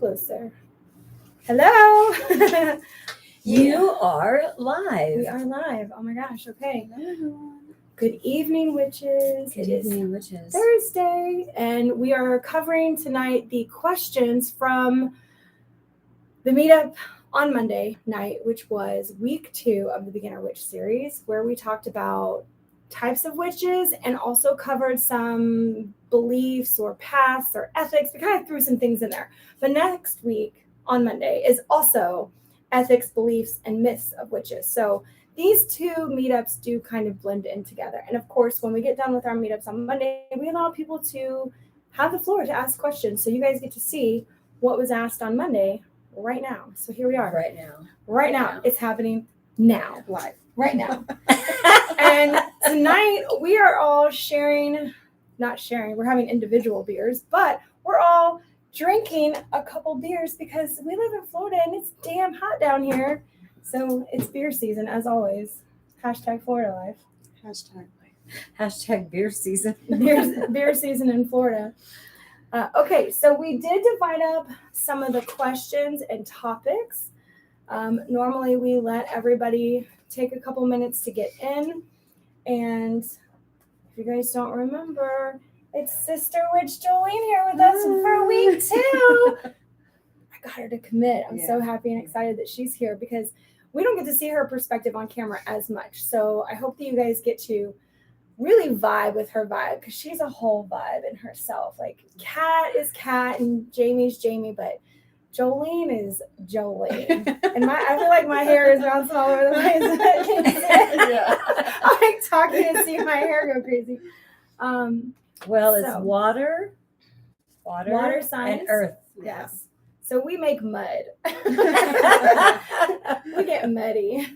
closer. Hello. You are live. We are live. Oh my gosh. Okay. Hello, everyone. Good evening, witches. Good evening, witches. Thursday, and we are covering tonight the questions from the meetup on Monday night, which was week 2 of the Beginner Witch series, where we talked about types of witches and also covered some beliefs or paths or ethics. We kind of threw some things in there. But next week on Monday is also ethics, beliefs, and myths of witches. So these two meetups do kind of blend in together. And of course, when we get done with our meetups on Monday, we allow people to have the floor to ask questions. So you guys get to see what was asked on Monday right now. So here we are. Right now. It's happening now. Live. Right now. And tonight we are all we're having individual beers, but we're all drinking a couple beers because we live in Florida and it's damn hot down here. So it's beer season as always. Hashtag Florida life. Hashtag beer season. Beer season in Florida. Okay, so we did divide up some of the questions and topics. Normally we let everybody take a couple minutes to get in. And if you guys don't remember, it's Sister Witch Jolene here with us for week 2. I got her to commit. I'm so happy and excited that she's here because we don't get to see her perspective on camera as much. So I hope that you guys get to really vibe with her vibe because she's a whole vibe in herself. Like Kat is Kat and Jamie's Jamie, but Jolene is Jolene. And I feel like my hair is bouncing all over the place. I'm like talking and see my hair go crazy. It's water, science, and earth. Yes. So we make mud. We get muddy.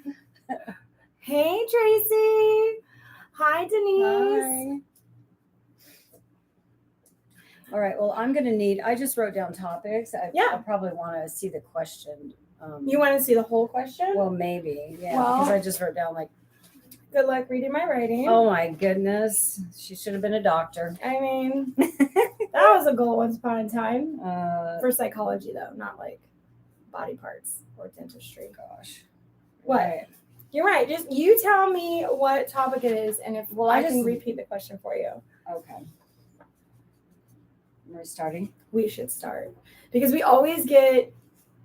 Hey, Tracy. Hi, Denise. Hi. All right. Well, I just wrote down topics. I probably want to see the question. You want to see the whole question? Well, maybe. Yeah. Because I just wrote down good luck reading my writing. Oh my goodness. She should have been a doctor. I mean, that was a goal once upon a time. For psychology, though, not like body parts or dentistry. Gosh. What? Right. You're right. Just you tell me what topic it is, and if I can repeat the question for you. Okay. We're starting. We should start because we always get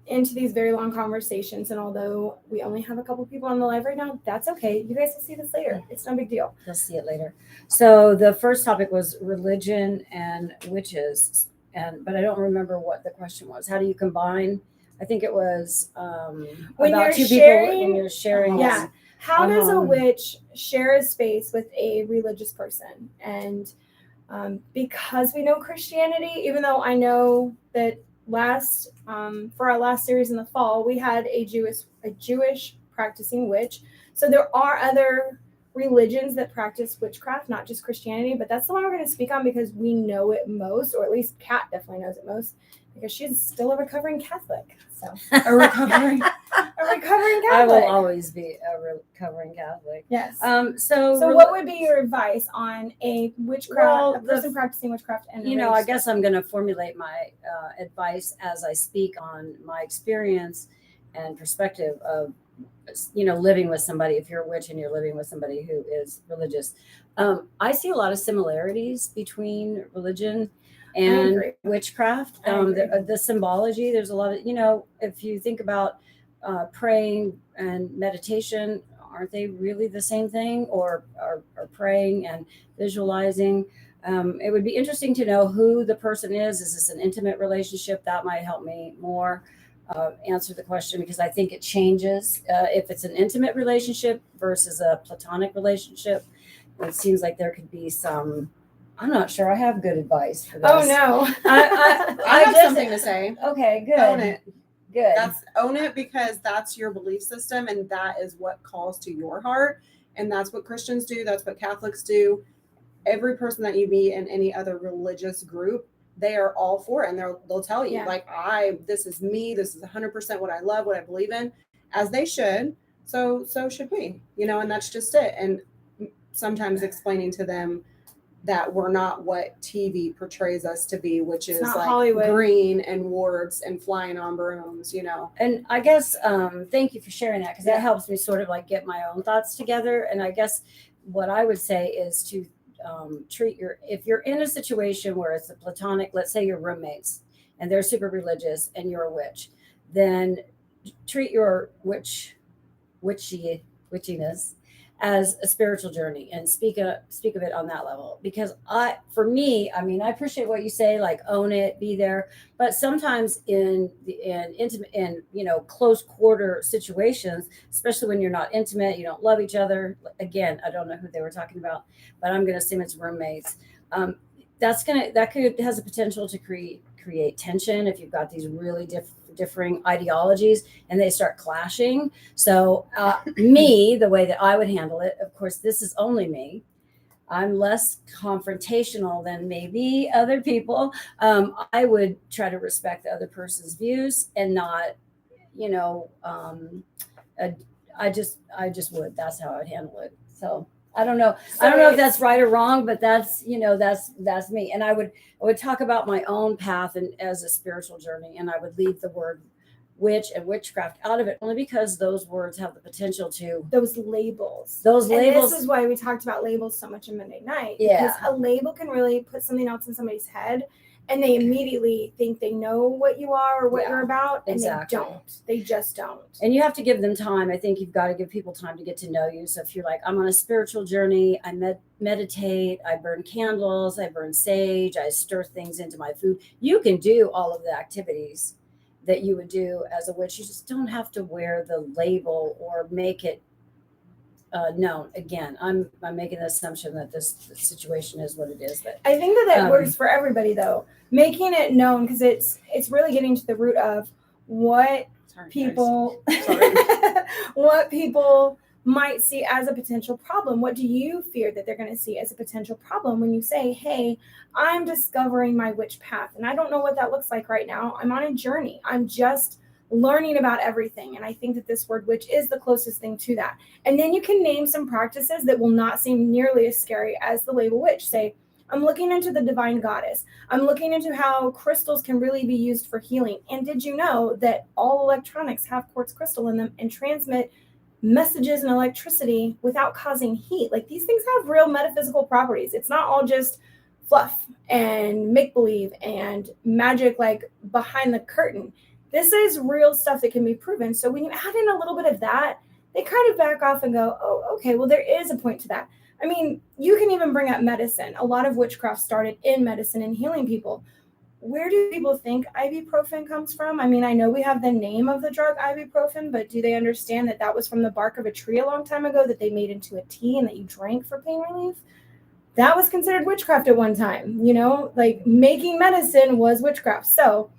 into these very long conversations, and although we only have a couple people on the live right now, that's okay. You guys will see this later. It's no big deal. You'll see it later. So the first topic was religion and witches, but I don't remember what the question was. How do you combine? I think it was when about you're two people when you're sharing. Yeah. How does a witch share a space with a religious person? And because we know Christianity, even though I know that for our last series in the fall, we had a Jewish practicing witch. So there are other religions that practice witchcraft, not just Christianity, but that's the one we're going to speak on because we know it most, or at least Kat definitely knows it most, because she's still a recovering Catholic. So a recovering Catholic. I will always be a recovering Catholic. Yes. So what would be your advice on a witchcraft, a person practicing witchcraft? And I guess I'm going to formulate my advice as I speak on my experience and perspective of, living with somebody. If you're a witch and you're living with somebody who is religious, I see a lot of similarities between religion and witchcraft. The symbology, there's a lot of, if you think about praying and meditation, aren't they really the same thing? Or praying and visualizing? It would be interesting to know who the person is. Is this an intimate relationship? That might help me more answer the question, because I think it changes if it's an intimate relationship versus a platonic relationship. It seems like there could be some. I'm not sure I have good advice for this. Oh no, I have something to say. Okay, good. Own it. Good. Own it, because that's your belief system, and that is what calls to your heart, and that's what Christians do. That's what Catholics do. Every person that you meet in any other religious group, they are all for it, and they'll tell you this is me. This is 100% what I love, what I believe in, as they should. So should we, and that's just it. And sometimes explaining to them that we're not what TV portrays us to be, which is not like Hollywood. green and warts and flying on brooms, And I guess thank you for sharing that, because Yeah. that helps me sort of like get my own thoughts together. And I guess what I would say is to if you're in a situation where it's a platonic, let's say you're roommates and they're super religious and you're a witch, then treat your witchiness as a spiritual journey and speak of it on that level. Because for me, I mean, I appreciate what you say, like own it, be there. But sometimes in intimate, close quarter situations, especially when you're not intimate, you don't love each other. Again, I don't know who they were talking about, but I'm going to assume it's roommates. Has a potential to create tension if you've got these really differing ideologies and they start clashing. So the way that I would handle it, of course, this is only me. I'm less confrontational than maybe other people. I would try to respect the other person's views and not, I just would. That's how I'd handle it. So I don't know. So I don't know if that's right or wrong, but that's me. And I would talk about my own path and as a spiritual journey, and I would leave the word witch and witchcraft out of it, only because those words have the potential to those labels. And this is why we talked about labels so much on Monday night. Yeah. Because a label can really put something else in somebody's head, and they immediately think they know what you are or what you're about, and exactly. they don't. They just don't. And you have to give them time. I think you've got to give people time to get to know you. So if you're like, I'm on a spiritual journey, I meditate, I burn candles, I burn sage, I stir things into my food. You can do all of the activities that you would do as a witch. You just don't have to wear the label or make it known. Again, I'm making the assumption that this situation is what it is. But I think that works for everybody, though. Making it known, because it's really getting to the root of what people might see as a potential problem. What do you fear that they're going to see as a potential problem when you say, hey, I'm discovering my witch path and I don't know what that looks like right now. I'm on a journey. I'm just learning about everything. And I think that this word witch is the closest thing to that. And then you can name some practices that will not seem nearly as scary as the label witch. Say, I'm looking into the divine goddess. I'm looking into how crystals can really be used for healing. And did you know that all electronics have quartz crystal in them and transmit messages and electricity without causing heat? Like, these things have real metaphysical properties. It's not all just fluff and make-believe and magic, like behind the curtain. This is real stuff that can be proven. So when you add in a little bit of that, they kind of back off and go, oh, okay, well, there is a point to that. I mean, you can even bring up medicine. A lot of witchcraft started in medicine and healing people. Where do people think ibuprofen comes from? I mean, I know we have the name of the drug ibuprofen, but do they understand that that was from the bark of a tree a long time ago that they made into a tea and that you drank for pain relief? That was considered witchcraft at one time, like making medicine was witchcraft. So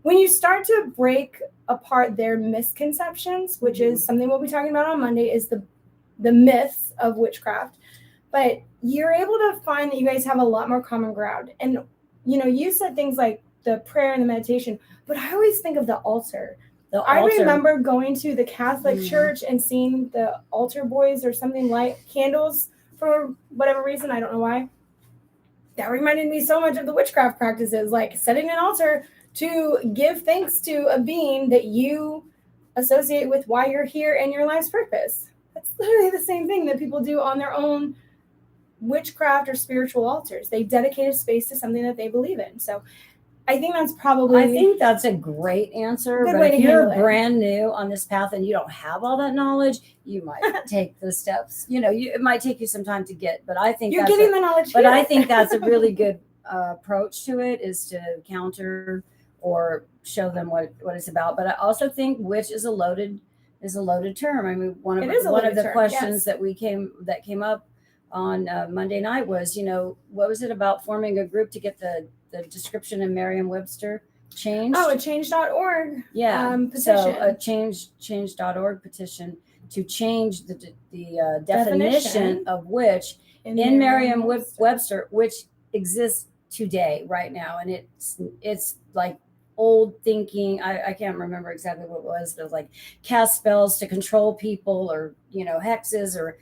when you start to break apart their misconceptions, which is something we'll be talking about on Monday, is the myths of witchcraft, but you're able to find that you guys have a lot more common ground. And you said things like the prayer and the meditation, but I always think of the altar. I remember going to the Catholic church and seeing the altar boys or something, like candles for whatever reason. I don't know why. That reminded me so much of the witchcraft practices, like setting an altar to give thanks to a being that you associate with why you're here and your life's purpose. That's literally the same thing that people do on their own witchcraft or spiritual altars. They dedicate a space to something that they believe in. So I think that's a great answer. Good But way if to you're handle it. brand new on this path and you don't have all that knowledge, you might take the steps. It might take you some time to get, but I think you're getting the knowledge. But here. I think that's a really good approach to it, is to counter or show them what it's about. But I also think witch is a loaded term. I mean, one of the questions that came up on Monday night was, what was it about forming a group to get the description in Merriam-Webster changed? Oh, a change.org. Petition. So a change.org petition to change the definition of witch in Merriam-Webster, which exists today, right now. And it's like old thinking. I can't remember exactly what it was, but it was like cast spells to control people, or hexes, or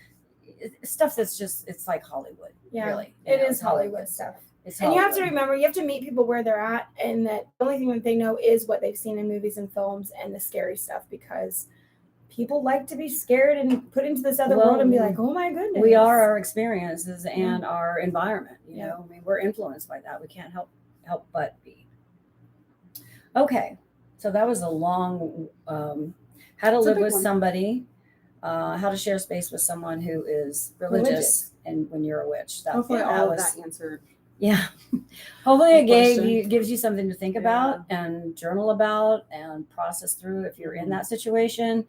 stuff that's just, it's like Hollywood. Yeah, Really. it is Hollywood stuff. It's And you have to Hollywood. remember, you have to meet people where they're at, and that the only thing that they know is what they've seen in movies and films and the scary stuff, because people like to be scared and put into this other world and be like, oh my goodness. We are our experiences and our environment. You know, I mean, we're influenced by that. We can't help but be. Okay, so that was a long how to live with somebody, how to share space with someone who is religious. And when you're a witch. Hopefully all of that answered. Yeah. Hopefully it gives you something to think about and journal about and process through if you're in that situation,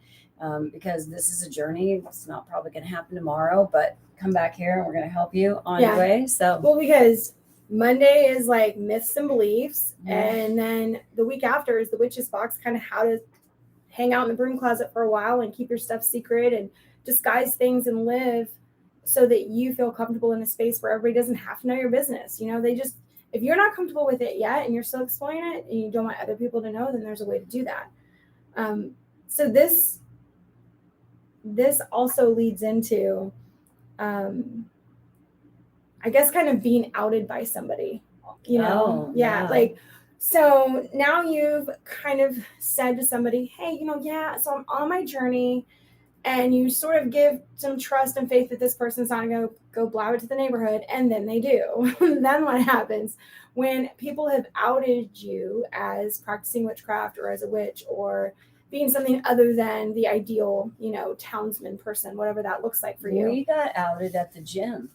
because this is a journey. It's not probably going to happen tomorrow, but come back here and we're going to help you on your way. So, well, because Monday is like myths and beliefs, and then the week after is the witch's box, kind of how to hang out in the broom closet for a while and keep your stuff secret and disguise things and live so that you feel comfortable in a space where everybody doesn't have to know your business. You know, they just, if you're not comfortable with it yet and you're still exploring it and you don't want other people to know, then there's a way to do that. So this also leads into, I guess, kind of being outed by somebody, you know? Like, so now you've kind of said to somebody, hey, you know, so I'm on my journey, and you sort of give some trust and faith that this person's not going to go blow it to the neighborhood, and then they do. Then what happens when people have outed you as practicing witchcraft or as a witch or being something other than the ideal, you know, townsman person, whatever that looks like for you? We got outed at the gym.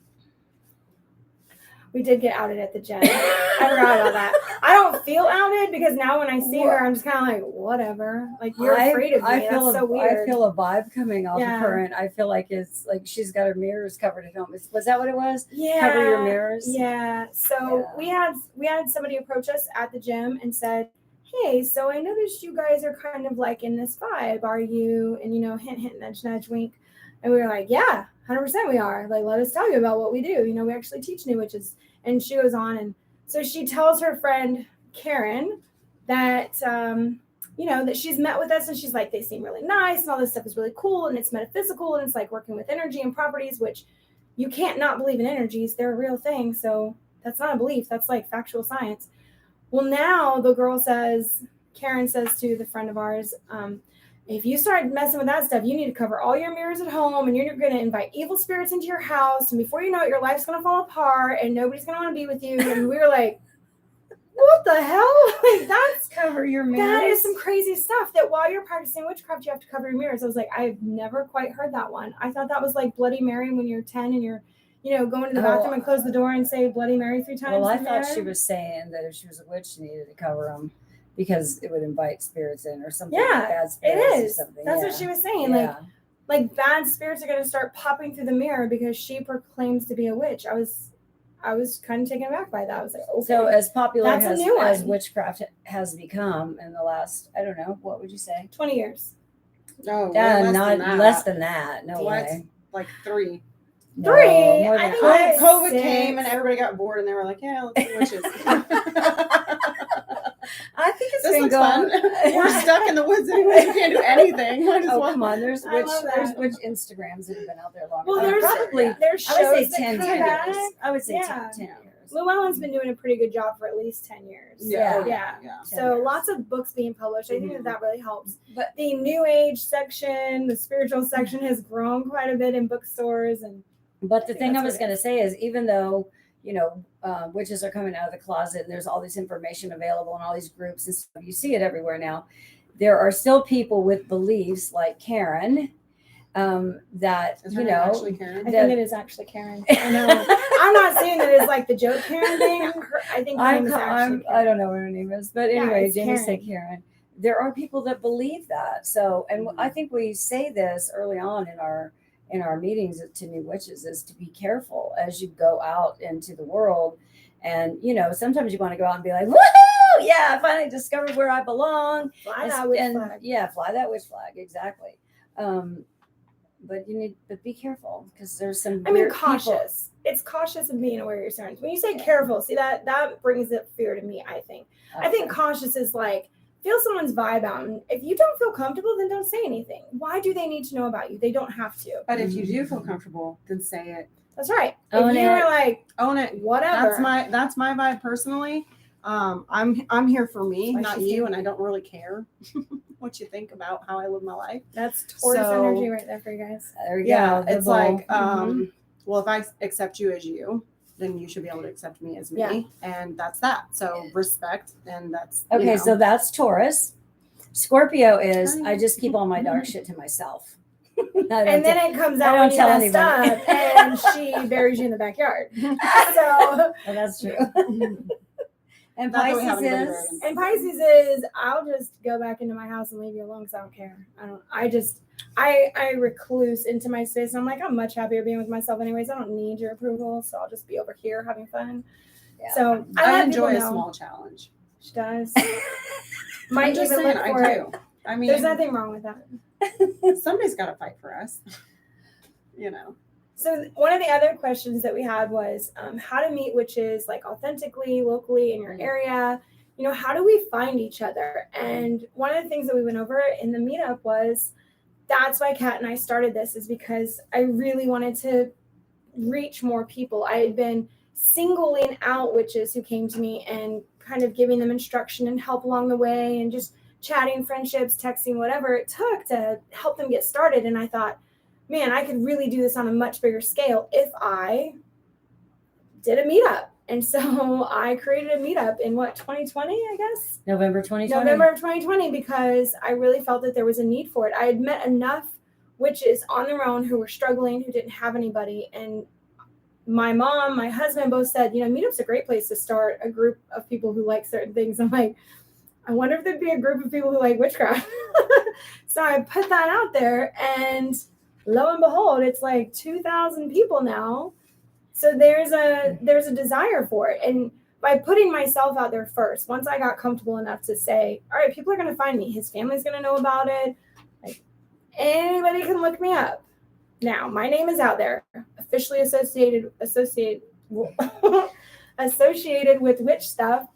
We did get outed at the gym. I forgot about that. I don't feel outed because now when I see her, I'm just kind of like, whatever. Like, you're afraid of me. That's so weird. I feel a vibe coming off of her, and I feel like it's like she's got her mirrors covered at home. Was that what it was? Yeah. Cover your mirrors. Yeah. So we had somebody approach us at the gym and said, hey, so I noticed you guys are kind of like in this vibe. Are you? And, you know, hint, hint, nudge, nudge, wink. And we were like, yeah, 100% we are. Like, let us tell you about what we do. You know, we actually teach new witches. And she goes on. And so she tells her friend, Karen, that, you know, that she's met with us. And she's like, they seem really nice. And all this stuff is really cool. And it's metaphysical. And it's like working with energy and properties, which you can't not believe in energies. They're a real thing. So that's not a belief. That's like factual science. Well, now the girl says, Karen says to the friend of ours, if you start messing with that stuff, you need to cover all your mirrors at home, and you're going to invite evil spirits into your house. And before you know it, your life's going to fall apart and nobody's going to want to be with you. And we were like, what the hell? Like, that's cover your mirrors. That is some crazy stuff that while you're practicing witchcraft, you have to cover your mirrors. I was like, I've never quite heard that one. I thought that was like Bloody Mary when you're 10 and you're, you know, going to the bathroom and close the door and say Bloody Mary 3 times. Well, I thought she was saying that if she was a witch, she needed to cover them because it would invite spirits in or something. Yeah, bad spirits it is. Or something. That's what she was saying. Like bad spirits are going to start popping through the mirror because she proclaims to be a witch. I was kind of taken aback by that. I was like, okay. So as popular as witchcraft has become in the last, I don't know, what would you say? 20 years. No, less than that. No way. Like 3. No, 3. More than COVID came and everybody got bored and they were like, yeah, let's do witches. I think it's been going. We're stuck in the woods anyway. We can't do anything. Come on, there's witch Instagrams that have been out there long. Well, there's shows I would say 10 that years. Back. I would say 10 years. Llewellyn's been doing a pretty good job for at least 10 years. Yeah. So lots of books being published. I think that really helps. But the New Age section, the spiritual section has grown quite a bit in bookstores. But the thing I was going to say is, even though, you know, witches are coming out of the closet and there's all this information available and all these groups and stuff, you see it everywhere now. There are still people with beliefs like Karen that, you know, actually Karen? I think it is actually Karen. I know. I'm not saying that it's like the joke Karen thing. I think her name is actually Karen. I don't know what her name is, but anyway, Jamie said Karen. There are people that believe that. So, and I think we say this early on in our meetings to new witches is to be careful as you go out into the world. And, you know, sometimes you want to go out and be like, woohoo! Yeah, I finally discovered where I belong. Fly that witch flag. Yeah, fly that witch flag. Exactly. But but be careful because there's some cautious. People. It's cautious and being aware of your surroundings. When you say careful, see that brings up fear to me, I think. I think cautious is like feel someone's vibe out. And if you don't feel comfortable, then don't say anything. Why do they need to know about you? They don't have to. But if you do feel comfortable, then say it. That's right. Own if you're it. like, Own it. whatever. That's my vibe personally. I'm here for me, Why not she's you, here. and I don't really care what you think about how I live my life. That's Taurus So- energy right there for you guys. There we Yeah, go. it's the like, bull. well, if I accept you as you, then you should be able to accept me as me, Yeah. and that's that. So respect, and that's Okay, so that's Taurus. Scorpio is Hi. I just keep all my dark shit to myself. And then it comes I out don't when you tell messed anybody. up and she buries you in the backyard. So, Oh, that's true. And Not that we Pisces have anybody is buried in- and Pisces is, I'll just go back into my house and leave you alone because I don't care. I recluse into my space and I'm like, I'm much happier being with myself anyways. I don't need your approval. So I'll just be over here having fun. Yeah. So I let enjoy a people know. small challenge. She does. I'm Might just even saying, look I for it. do. I mean, There's nothing wrong with that. somebody's got to fight for us. So one of the other questions that we had was how to meet witches like authentically, locally in your area. You know, how do we find each other? And one of the things that we went over in the meetup was that's why Kat and I started this, is because I really wanted to reach more people. I had been singling out witches who came to me and kind of giving them instruction and help along the way and just chatting, friendships, texting, whatever it took to help them get started. And I thought, man, I could really do this on a much bigger scale if I did a meetup. And so I created a meetup in 2020, I guess? November 2020. November of 2020, because I really felt that there was a need for it. I had met enough witches on their own who were struggling, who didn't have anybody. And my mom, my husband both said, you know, meetup's a great place to start a group of people who like certain things. I'm like, I wonder if there'd be a group of people who like witchcraft. So I put that out there, and lo and behold, it's like 2,000 people now. So there's a desire for it. And by putting myself out there first, once I got comfortable enough to say, all right, people are going to find me. His family's going to know about it. Like, anybody can look me up. Now, my name is out there, officially associated with witch stuff.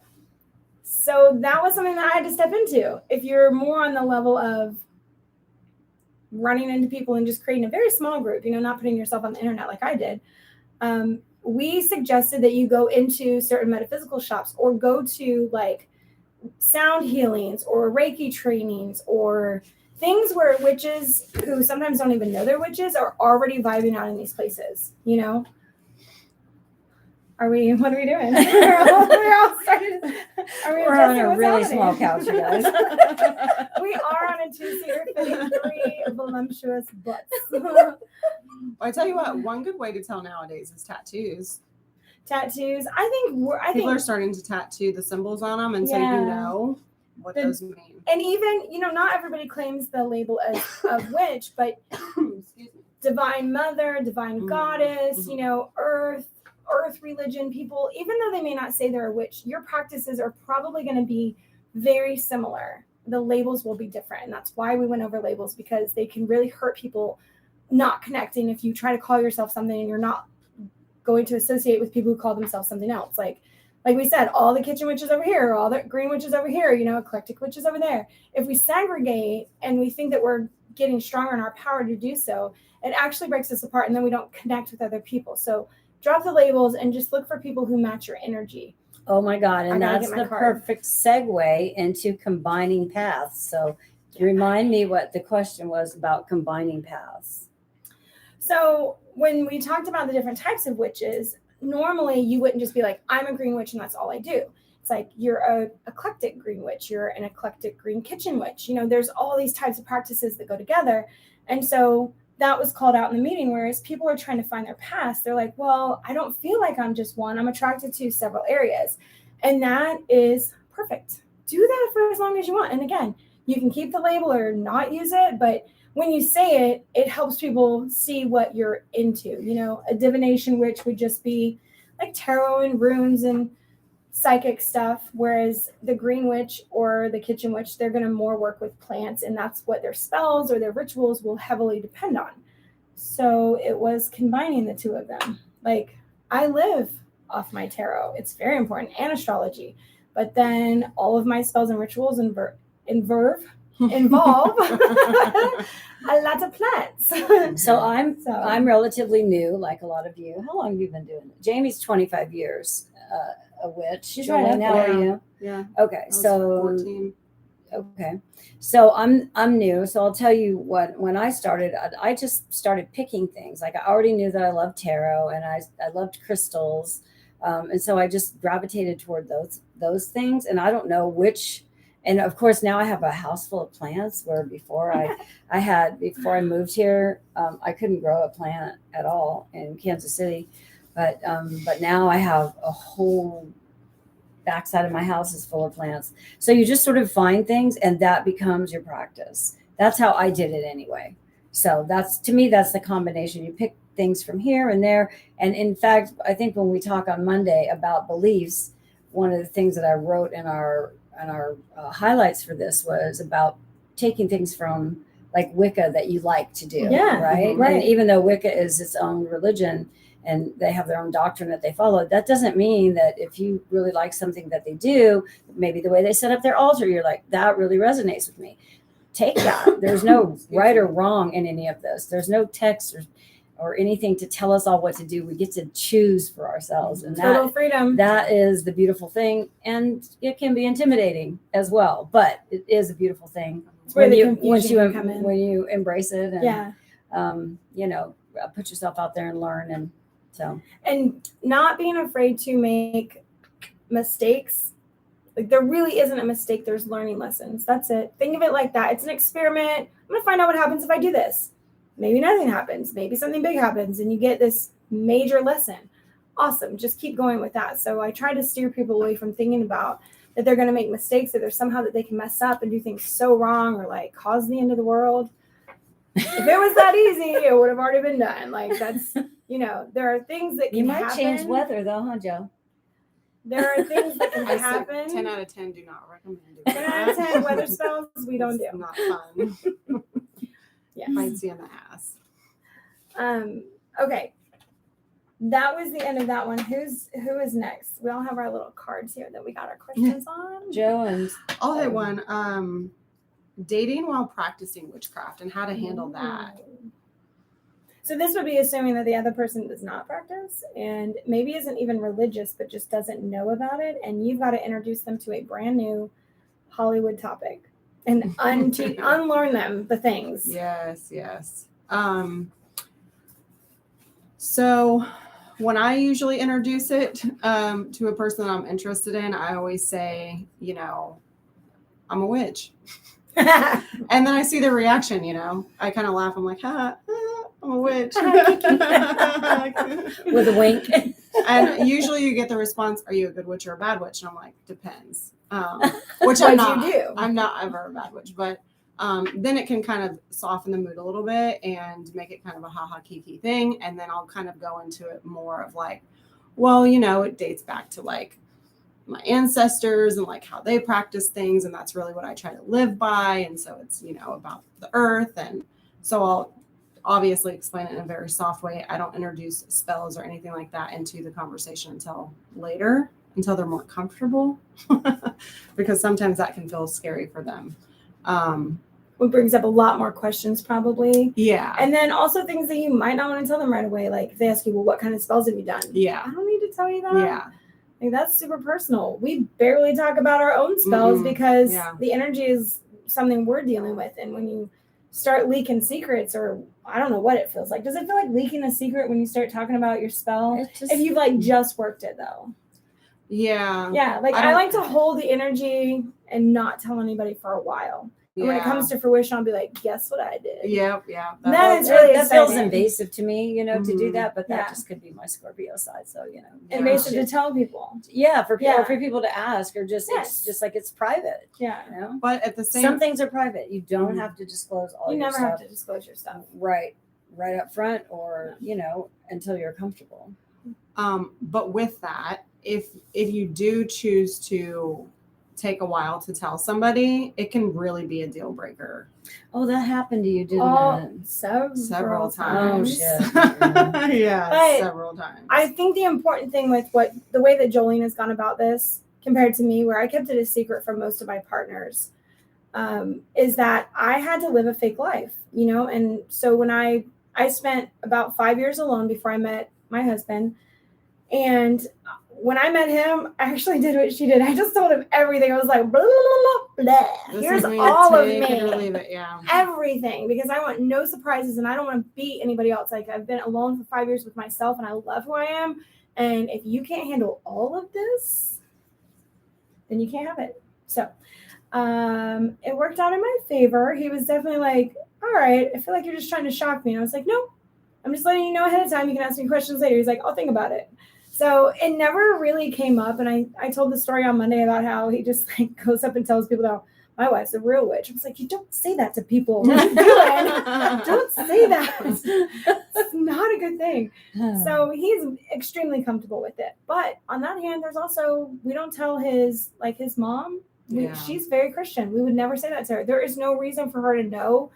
So that was something that I had to step into. If you're more on the level of running into people and just creating a very small group, you know, not putting yourself on the internet like I did, we suggested that you go into certain metaphysical shops or go to like sound healings or Reiki trainings or things where witches who sometimes don't even know they're witches are already vibing out in these places, you know? What are we doing? We're all started. We're on a really small couch, you guys. We are on a 2-seater fitting 3 voluptuous butts. I tell you what, one good way to tell nowadays is tattoos. Tattoos. I People are think, starting to tattoo the symbols on them, and so Yeah. you know what those mean. and even, you know, not everybody claims the label of witch, but Excuse me. divine mother, divine Mhm. goddess, Mhm. you know, earth religion people, even though they may not say they're a witch, your practices are probably going to be very similar. The labels will be different. And that's why we went over labels, because they can really hurt people not connecting if you try to call yourself something and you're not going to associate with people who call themselves something else. Like we said, all the kitchen witches over here, all the green witches over here, you know, eclectic witches over there. If we segregate and we think that we're getting stronger in our power to do so, it actually breaks us apart, and then we don't connect with other people. So drop the labels and just look for people who match your energy. Oh my God. I And gotta that's get my the card. perfect segue into combining paths. So remind me what the question was about combining paths. So when we talked about the different types of witches, normally you wouldn't just be like, I'm a green witch and that's all I do. It's like, you're a eclectic green witch, you're an eclectic green kitchen witch. You know, there's all these types of practices that go together. And so that was called out in the meeting, whereas people are trying to find their path. They're like, well, I don't feel like I'm just one. I'm attracted to several areas. And that is perfect. Do that for as long as you want. And again, you can keep the label or not use it, but when you say it, it helps people see what you're into. You know, a divination witch would just be like tarot and runes and psychic stuff, whereas the green witch or the kitchen witch, they're going to more work with plants, and that's what their spells or their rituals will heavily depend on. So it was combining the two of them. Like, I live off my tarot. It's very important, and astrology. But then all of my spells and rituals involve a lot of plants. So I'm relatively new, like a lot of you. How long have you been doing it? Jamie's 25 years a witch. She's right up Jolene, how there. are you? Yeah. Okay, I was so 14. okay, so I'm new. So I'll tell you what. When I started, I just started picking things. Like I already knew that I loved tarot and I loved crystals, and so I just gravitated toward those things. And I don't know which. And of course, now I have a house full of plants. Where before before I moved here, I couldn't grow a plant at all in Kansas City, but now I have a whole backside of my house is full of plants. So you just sort of find things, and that becomes your practice. That's how I did it anyway. So to me, that's the combination. You pick things from here and there. And in fact, I think when we talk on Monday about beliefs, one of the things that I wrote in our highlights for this was about taking things from like Wicca that you like to do. Yeah, right. right. And even though Wicca is its own religion and they have their own doctrine that they follow, that doesn't mean that if you really like something that they do, maybe the way they set up their altar, you're like, that really resonates with me. Take that. There's no right or wrong in any of this. There's no text or anything to tell us all what to do. We get to choose for ourselves. And Total freedom. That is the beautiful thing. And it can be intimidating as well, but it is a beautiful thing when you embrace it and, put yourself out there and learn. And not being afraid to make mistakes. Like there really isn't a mistake. There's learning lessons. That's it. Think of it like that. It's an experiment. I'm going to find out what happens if I do this. Maybe nothing happens. Maybe something big happens and you get this major lesson. Awesome. Just keep going with that. So I try to steer people away from thinking about that they're going to make mistakes, that there's somehow that they can mess up and do things so wrong or like cause the end of the world. If it was that easy, it would have already been done. Like that's, there are things that can happen. You might change weather though, huh, Joe? There are things that can I happen. said 10 out of 10 do not recommend doing 10 out of 10 weather spells we don't do. It's not fun. Yes. Bites you in the ass. Okay. That was the end of that one. Who is next? We all have our little cards here that we got our questions on. Joe and I'll hit one. Dating while practicing witchcraft and how to handle that. So this would be assuming that the other person does not practice and maybe isn't even religious, but just doesn't know about it. And you've got to introduce them to a brand new Hollywood topic and unlearn them the things. Yes. So when I usually introduce it to a person that I'm interested in, I always say, I'm a witch. And then I see their reaction, I kind of laugh. I'm like, I'm a witch. with a wink. And usually you get the response, are you a good witch or a bad witch? And I'm like, depends. Which I'm not. You do? I'm not ever a bad witch, but then it can kind of soften the mood a little bit and make it kind of a ha-ha kiki thing. And then I'll kind of go into it more of like, well, it dates back to like my ancestors and like how they practice things. And that's really what I try to live by. And so it's, about the earth. And so I'll obviously explain it in a very soft way. I don't introduce spells or anything like that into the conversation until later, until they're more comfortable, because sometimes that can feel scary for them. It brings up a lot more questions probably. Yeah. And then also things that you might not want to tell them right away. Like if they ask you, well, what kind of spells have you done? Yeah. I don't need to tell you that. Yeah. Like that's super personal. We barely talk about our own spells because the energy is something we're dealing with. And when you start leaking secrets, or I don't know what it feels like. Does it feel like leaking a secret when you start talking about your spell? If you've like just worked it though. Yeah. Yeah. Like I like to hold the energy and not tell anybody for a while. And when it comes to fruition, I'll be like, guess what I did? Yep. That feels invasive to me, to do that, but that Yeah. just could be my Scorpio side. So, Invasive to tell people. Yeah, for people to ask, or just it's just like it's private. Yeah. But at the same, some things are private. You don't have to disclose all You your never stuff. have to disclose your stuff. Right up front, or until you're comfortable. But with that, if you do choose to take a while to tell somebody, it can really be a deal breaker. Oh, that happened to you, didn't it? Several times. Oh shit. Yeah, But several times. I think the important thing with the way that Jolene has gone about this compared to me, where I kept it a secret from most of my partners, is that I had to live a fake life, you know? And so when I spent about 5 years alone before I met my husband. And when I met him, I actually did what she did. I just told him everything. I was like, blah, blah, blah, blah. Here's all of me. Everything, because I want no surprises and I don't want to be anybody else. Like, I've been alone for 5 years with myself and I love who I am. And if you can't handle all of this, then you can't have it. So it worked out in my favor. He was definitely like, all right, I feel like you're just trying to shock me. And I was like, no, I'm just letting you know ahead of time. You can ask me questions later. He's like, I'll think about it. So it never really came up. And I told the story on Monday about how he just like goes up and tells people, no, my wife's a real witch. I was like, you don't say that to people. What are you doing? Don't say that. It's not a good thing. So he's extremely comfortable with it. But on that hand, there's also, we don't tell his mom. She's very Christian. We would never say that to her. There is no reason for her to know,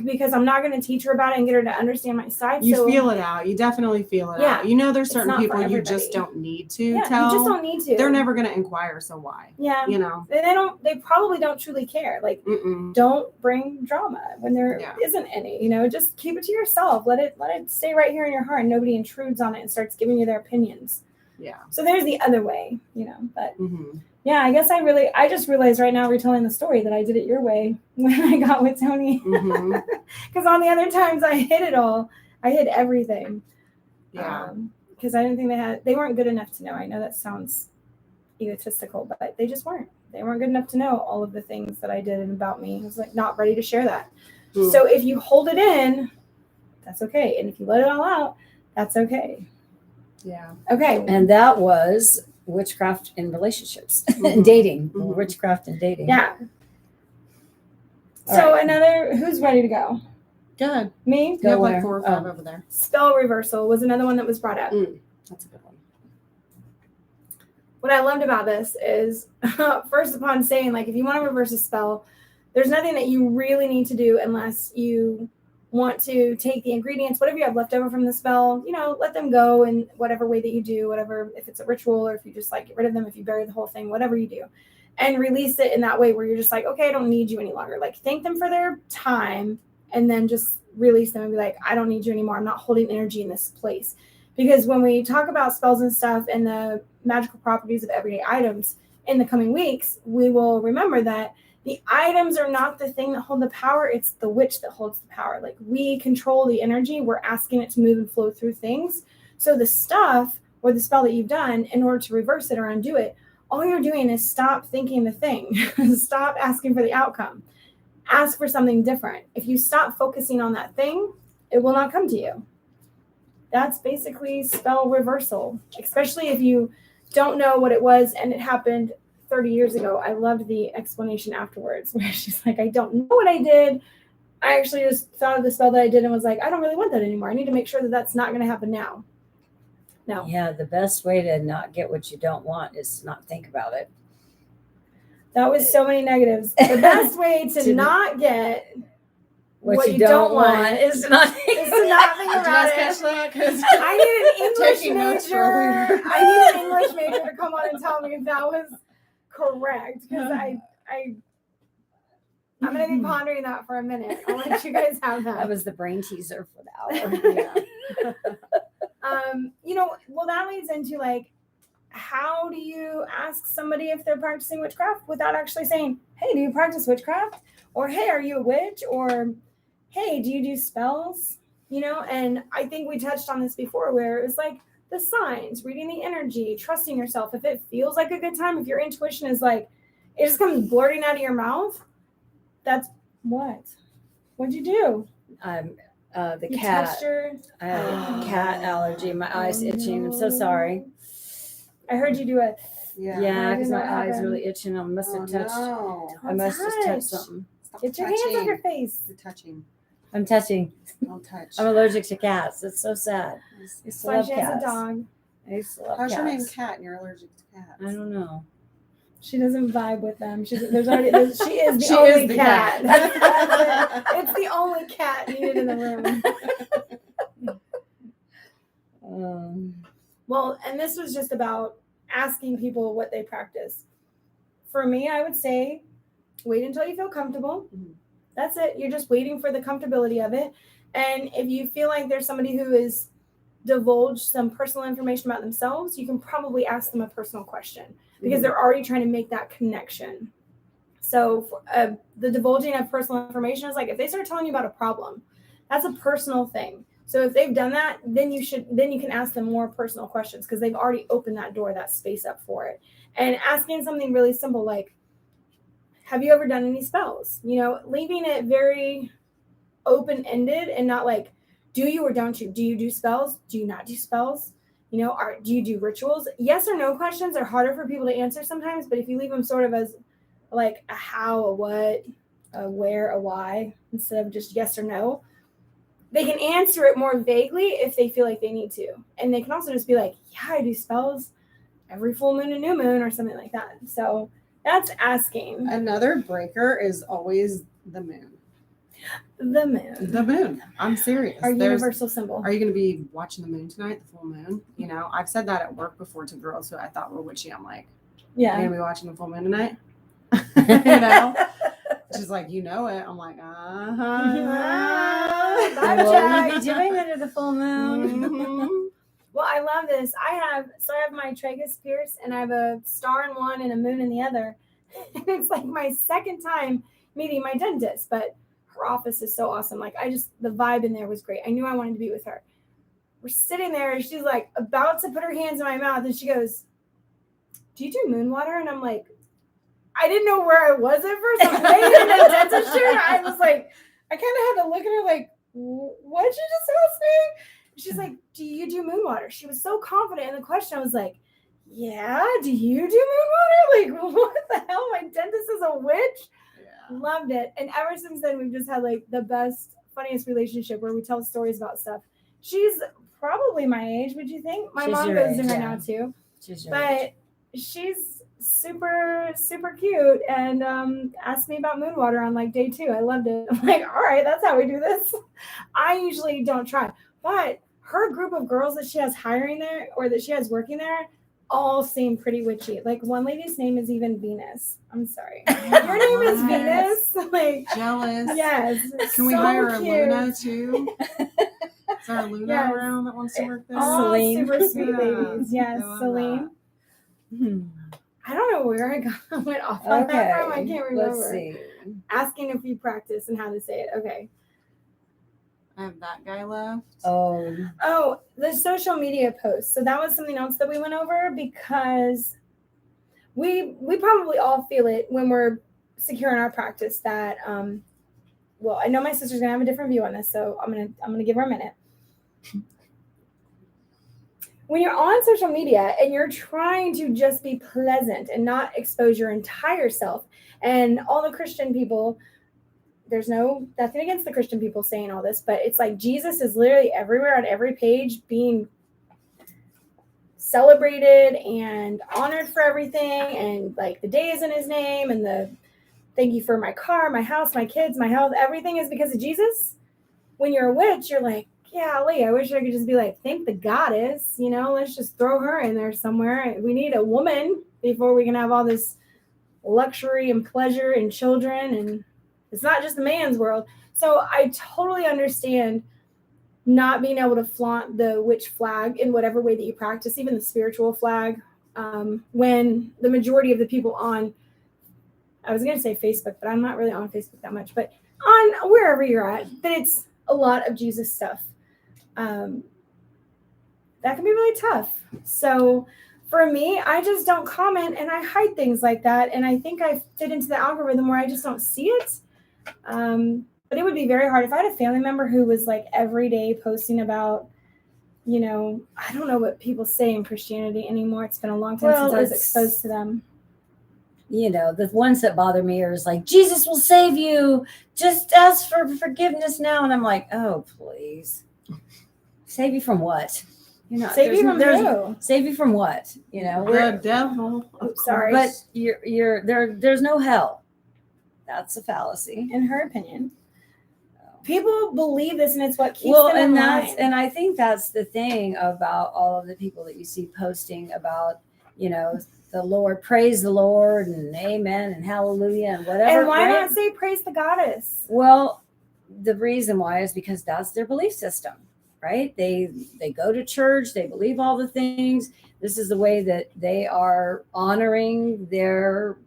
because I'm not going to teach her about it and get her to understand my side. You feel it out. You definitely feel it out. You know, there's certain people you just don't need to tell. You just don't need to. They're never going to inquire, so why? Yeah. You know. They probably don't truly care. Like, don't bring drama when there isn't any. You know, just keep it to yourself. Let it stay right here in your heart, and nobody intrudes on it and starts giving you their opinions. Yeah. So there's the other way, you know, but yeah, I guess I just realized right now retelling the story that I did it your way when I got with Tony. Because on the other times I hid it all. I hid everything. Yeah. Because I didn't think they weren't good enough to know. I know that sounds egotistical, but they just weren't. They weren't good enough to know all of the things that I did and about me. I was like not ready to share that. So if you hold it in, that's okay. And if you let it all out, that's okay. Yeah. Okay. And that was witchcraft in relationships and dating. Witchcraft and dating. Yeah. So who's ready to go? Go ahead. Me? You have like 4 or 5 over there. Spell reversal was another one that was brought up. That's a good one. What I loved about this is, first upon saying, like, if you want to reverse a spell, there's nothing that you really need to do unless you want to take the ingredients, whatever you have left over from the spell, you know, let them go in whatever way that you do, whatever, if it's a ritual or if you just like get rid of them, if you bury the whole thing, whatever you do, and release it in that way where you're just like, okay, I don't need you any longer. Like, thank them for their time and then just release them and be like, I don't need you anymore. I'm not holding energy in this place. Because when we talk about spells and stuff and the magical properties of everyday items in the coming weeks, we will remember that the items are not the thing that hold the power. It's the witch that holds the power. Like, we control the energy. We're asking it to move and flow through things. So the stuff or the spell that you've done, in order to reverse it or undo it, all you're doing is stop thinking the thing. Stop asking for the outcome. Ask for something different. If you stop focusing on that thing, it will not come to you. That's basically spell reversal, especially if you don't know what it was and it happened 30 years ago. I loved the explanation afterwards where she's like, I don't know what I did. I actually just thought of the spell that I did and was like, I don't really want that anymore. I need to make sure that that's not going to happen now. No. Yeah, the best way to not get what you don't want is to not think about it. That was so many negatives. The best way to not get what you don't want is to not think about it. I need an English major. I need an English major to come on and tell me if that was correct, because I'm going to be pondering that for a minute. I'll let you guys have that. That was the brain teaser for the hour. Well, that leads into like, how do you ask somebody if they're practicing witchcraft without actually saying, hey, do you practice witchcraft? Or, hey, are you a witch? Or, hey, do you do spells? You know, and I think we touched on this before where it was like the signs, reading the energy, trusting yourself. If it feels like a good time, if your intuition is like, it just comes blurting out of your mouth, that's what? What'd you do? The cat. I have a cat allergy. My eyes itching. I'm so sorry. I heard you do it. Yeah, because my eyes really itching. I must have touched. No. I must have touched something. Get your hands on your face. You're touching. I'm touching. Don't touch. I'm allergic to cats. It's so sad. I used to love she cats. has a dog. I used to love How's cats. your name Cat and you're allergic to cats? I don't know. She doesn't vibe with them. She is the only cat. It's the only cat needed in the room. Well, and this was just about asking people what they practice. For me, I would say Wait until you feel comfortable. Mhm. That's it. You're just waiting for the comfortability of it. And if you feel like there's somebody who is divulged some personal information about themselves, you can probably ask them a personal question because they're already trying to make that connection. So the divulging of personal information is like if they start telling you about a problem, that's a personal thing. So if they've done that, then you can ask them more personal questions because they've already opened that door, that space up for it. And asking something really simple like, have you ever done any spells? Leaving it very open-ended and not like, do you or don't you? Do you do spells? Do you not do spells? Do you do rituals? Yes or no questions are harder for people to answer sometimes, but if you leave them sort of as like a how, a what, a where, a why, instead of just yes or no, they can answer it more vaguely if they feel like they need to. And they can also just be like, yeah, I do spells every full moon and new moon or something like that. So that's asking. Another breaker is always the moon. The moon. The moon. I'm serious. Our universal symbol. Are you going to be watching the moon tonight, the full moon? I've said that at work before to girls who I thought were witchy. I'm like, yeah. Are you going to be watching the full moon tonight? She's like, it. I'm like, What will you be doing under the full moon? Mm-hmm. Well, I love this. I have my tragus pierced, and I have a star in one and a moon in the other. And it's like my second time meeting my dentist, but her office is so awesome. Like the vibe in there was great. I knew I wanted to be with her. We're sitting there, and she's like about to put her hands in my mouth, and she goes, do you do moon water? And I'm like, I didn't know where I was at first. I'm laying in a dentist chair. I was like, I kind of had to look at her like, what did you just ask me? She's like, do you do moon water? She was so confident in the question. I was like, yeah, do you do moon water? Like, what the hell? My dentist is a witch? Yeah. Loved it. And ever since then, we've just had like the best, funniest relationship where we tell stories about stuff. She's probably my age, would you think? My mom goes in right now too. But she's super, super cute and asked me about moon water on like day 2. I loved it. I'm like, all right, that's how we do this. I usually don't try. But her group of girls that she has hiring there or that she has working there all seem pretty witchy. Like one lady's name is even Venus. I'm sorry. Your name is Venus? Like jealous. Yes. Can we hire a Luna too? Is there a Luna around that wants to work there? All Celine. super sweet ladies. Yes, Celine. I don't know where I went off on that from. I can't remember. Let's see. Asking if you practice and how to say it. Okay. I have that guy left. Oh, the social media posts. So that was something else that we went over because we probably all feel it when we're secure in our practice that well, I know my sister's gonna have a different view on this, so I'm gonna give her a minute. When you're on social media and you're trying to just be pleasant and not expose your entire self, and all the Christian people, there's nothing against the Christian people saying all this, but it's like Jesus is literally everywhere on every page being celebrated and honored for everything, and like the day is in his name, and the thank you for my car, my house, my kids, my health, everything is because of Jesus. When you're a witch, you're like, golly, I wish I could just be like, thank the goddess, let's just throw her in there somewhere. We need a woman before we can have all this luxury and pleasure and children, and it's not just the man's world. So I totally understand not being able to flaunt the witch flag in whatever way that you practice, even the spiritual flag, when the majority of the people on, I was going to say Facebook, but I'm not really on Facebook that much, but on wherever you're at, that it's a lot of Jesus stuff. That can be really tough. So for me, I just don't comment and I hide things like that. And I think I fit into the algorithm where I just don't see it. But it would be very hard if I had a family member who was like every day posting about, I don't know what people say in Christianity anymore. It's been a long time since I was exposed to them. The ones that bother me are like, Jesus will save you. Just ask for forgiveness now. And I'm like, oh, please. Save you from what? Save you from who? Save you from what? The devil. Sorry. But you're there's no hell. That's a fallacy. In her opinion. People believe this, and it's what keeps them in line. And I think that's the thing about all of the people that you see posting about, the the Lord, praise the Lord and amen and hallelujah and whatever. And why right? not say praise the goddess? Well, the reason why is because that's their belief system, right? They go to church, they believe all the things. This is the way that they are honoring their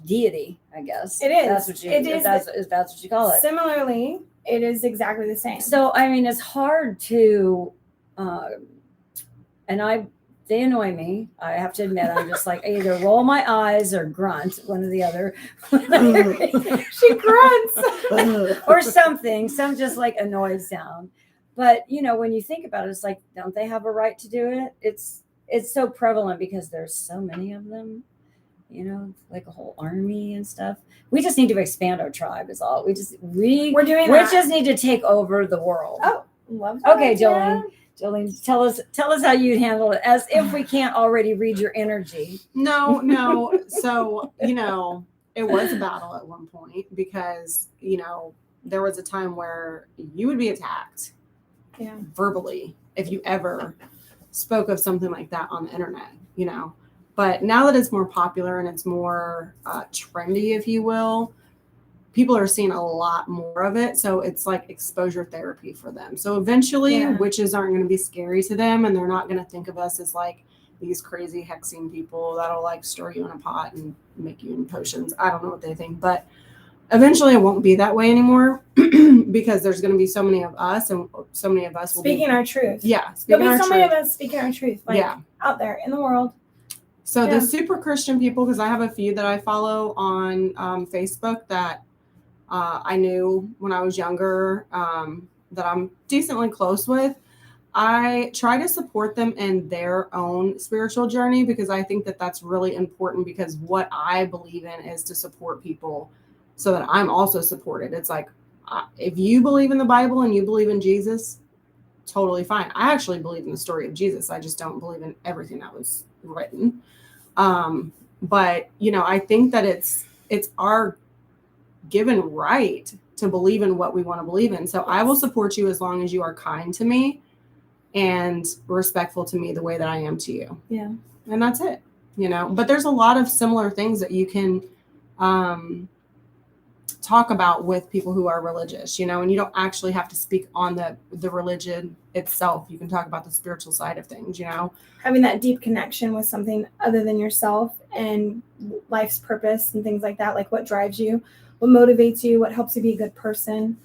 deity, I guess. It is. That's what you. It is. If that's what you call it. Similarly, it is exactly the same. So I mean, it's hard to, and they annoy me. I have to admit, I'm just like, I either roll my eyes or grunt, one or the other. She grunts. Or something, some just like annoyed sound. But when you think about it, it's like, don't they have a right to do it? It's so prevalent because there's so many of them, like a whole army and stuff. We just need to expand our tribe is all. We're doing that. Just need to take over the world. Oh, love that. Okay, Jolene, tell us how you'd handle it, as if we can't already read your energy. No. So, it was a battle at one point because, there was a time where you would be attacked verbally if you ever spoke of something like that on the internet, But now that it's more popular and it's more trendy, if you will, people are seeing a lot more of it. So it's like exposure therapy for them. So eventually witches aren't going to be scary to them, and they're not going to think of us as like these crazy hexing people that'll like stir you in a pot and make you in potions. I don't know what they think, but eventually it won't be that way anymore because there's going to be so many of us, and so many of us will speaking our truth. Yeah. There'll be so many of us speaking our truth, out there in the world. So the super Christian people, because I have a few that I follow on Facebook that I knew when I was younger, that I'm decently close with. I try to support them in their own spiritual journey because I think that that's really important, because what I believe in is to support people so that I'm also supported. It's like, if you believe in the Bible and you believe in Jesus, totally fine. I actually believe in the story of Jesus. I just don't believe in everything that was written. But I think that it's our given right to believe in what we want to believe in. So I will support you as long as you are kind to me and respectful to me the way that I am to you. Yeah. And that's it, but there's a lot of similar things that you can, talk about with people who are religious, and you don't actually have to speak on the religion itself. You can talk about the spiritual side of things, having that deep connection with something other than yourself and life's purpose and things like that, like what drives you, what motivates you, what helps you be a good person.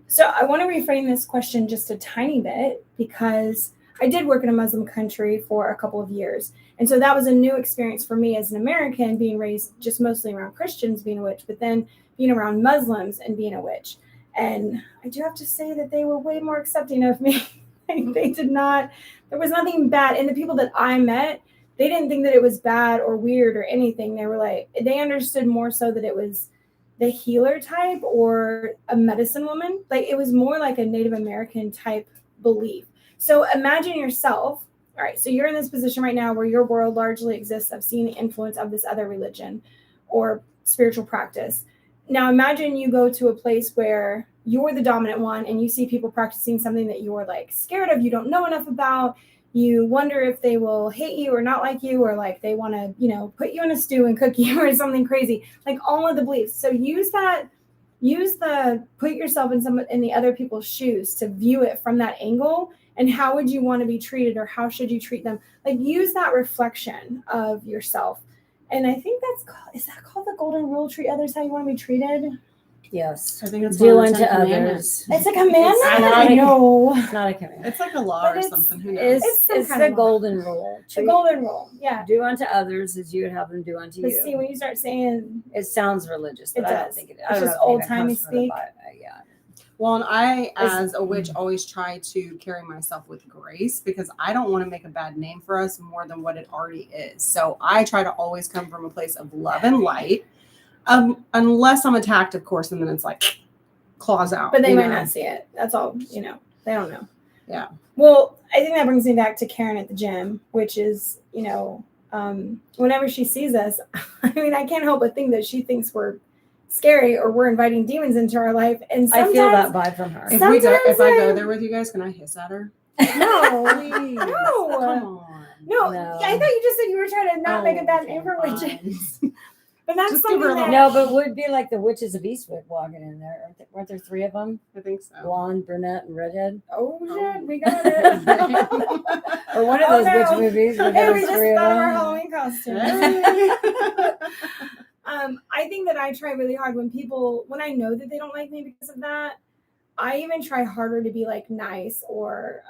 So I want to reframe this question just a tiny bit, because I did work in a Muslim country for a couple of years. And so that was a new experience for me as an American, being raised just mostly around Christians being a witch, but then being around Muslims and being a witch. And I do have to say that they were way more accepting of me. They did not, there was nothing bad. And the people that I met, they didn't think that it was bad or weird or anything. They were like, they understood more so that it was the healer type or a medicine woman. Like, it was more like a Native American type belief. So imagine yourself. All right, so you're in this position right now where your world largely exists of seeing the influence of this other religion or spiritual practice. Now imagine you go to a place where you're the dominant one and you see people practicing something that you're like scared of, you don't know enough about. You wonder if they will hate you or not like you, or like they want to, put you in a stew and cook you or something crazy, like all of the beliefs. So put yourself in the other people's shoes to view it from that angle. And how would you want to be treated, or how should you treat them? Like, use that reflection of yourself. And I think is that called the golden rule? Treat others how you want to be treated. Yes. I think it's do unto others. It's a commandment? No. It's not a commandment. It's like a law or something. Who knows? It's the golden rule. The golden rule. Yeah. Do unto others as you would have them do unto you. See, when you start saying, it sounds religious, but I don't think it is. It's just old-timey speak. Yeah. Well, and I, as a witch, always try to carry myself with grace, because I don't want to make a bad name for us more than what it already is. So I try to always come from a place of love and light, unless I'm attacked, of course, and then it's like claws out. But they might not see it. That's all, they don't know. Yeah. Well, I think that brings me back to Karen at the gym, which is, whenever she sees us, I mean, I can't help but think that she thinks we're scary or we're inviting demons into our life. And I feel that vibe from her. If I go there with you guys, can I hiss at her? No. Please. No. Come on. No, No. I thought you just said you were trying to not make a bad okay, name for fine. witches. But that's Just give something her a that little- No, but would be like the witches of Eastwick walking in there. Weren't there 3 of them? I think so. Blonde, brunette, and redhead. Oh Oh. shit, we got it. Or one of Oh, those no. witch movies where Hey, there we was just 3 of thought of our them. Halloween costume. I think that I try really hard when I know that they don't like me because of that, I even try harder to be like nice or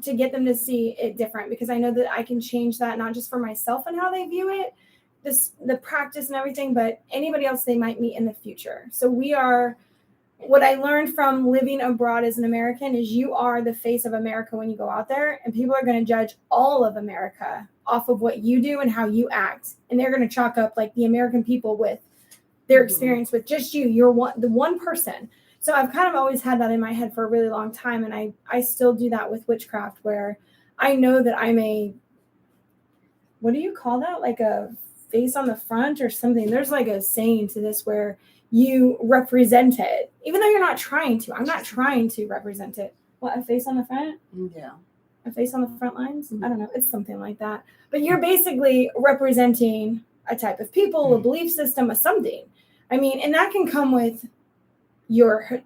to get them to see it different, because I know that I can change that, not just for myself and how they view it, the practice and everything, but anybody else they might meet in the future. So what I learned from living abroad as an American is you are the face of America when you go out there, and people are going to judge all of America off of what you do and how you act. And they're going to chalk up like the American people with their experience with just you. You're the one person. So I've kind of always had that in my head for a really long time. And I still do that with witchcraft, where I know that I'm what do you call that? Like a face on the front or something. There's like a saying to this where you represent it, even though you're not trying to. I'm not trying to represent it. What, a face on the front? Yeah. A face on the front lines? I don't know. It's something like that. But you're basically representing a type of people, a belief system, a something. I mean, and that can come with your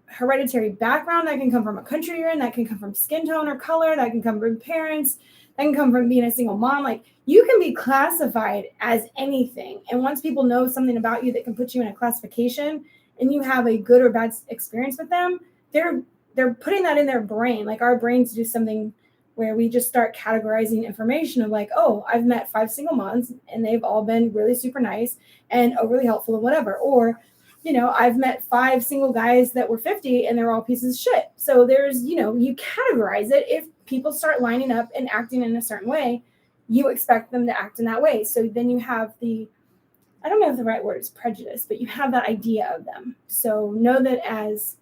hereditary background. That can come from a country you're in. That can come from skin tone or color. That can come from parents. That can come from being a single mom. Like, you can be classified as anything. And once people know something about you that can put you in a classification, and you have a good or bad experience with them, they're putting that in their brain. Like, our brains do something where we just start categorizing information of like, oh, I've met 5 single moms and they've all been really super nice and overly helpful and whatever. Or, I've met 5 single guys that were 50 and they're all pieces of shit. So there's, you categorize it. If people start lining up and acting in a certain way, you expect them to act in that way. So then you have I don't know if the right word is prejudice, but you have that idea of them. So know that as